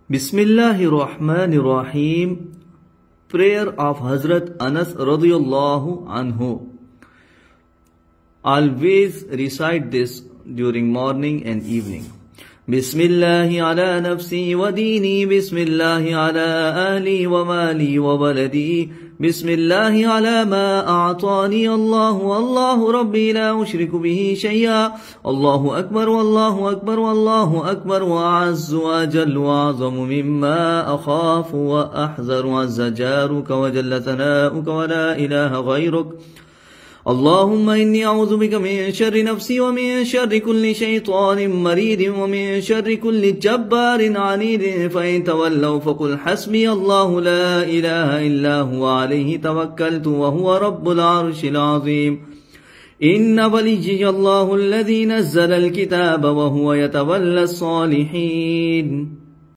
Bismillahirrahmanirrahim. Prayer of Hazrat Anas radiyallahu anhu. Always recite this during morning and evening. Bismillahi ala nafsi wa dini, Bismillahi ala ahli wa mali wa waladi, Bismillahi ala ma a'tani Allahu, Allahu Rabbi la ushriku bihi shay'a, Allahu Akbar wallahu Akbar wallahu Akbar wa azzu wa jal wa azamu mimma akhafu wa ahzaru azza jaruka wa jalla thana'uka wa la ilaha ghayruk. اللهم إني أعوذ بك من شر نفسي ومن شر كل شيطان مريد ومن شر كل جبار عنيد فإن تولوا فقل حسبي الله لا إله إلا هو عليه توكلت وهو رب العرش العظيم. إن وليي الله الذي نزل الكتاب وهو يتولى الصالحين.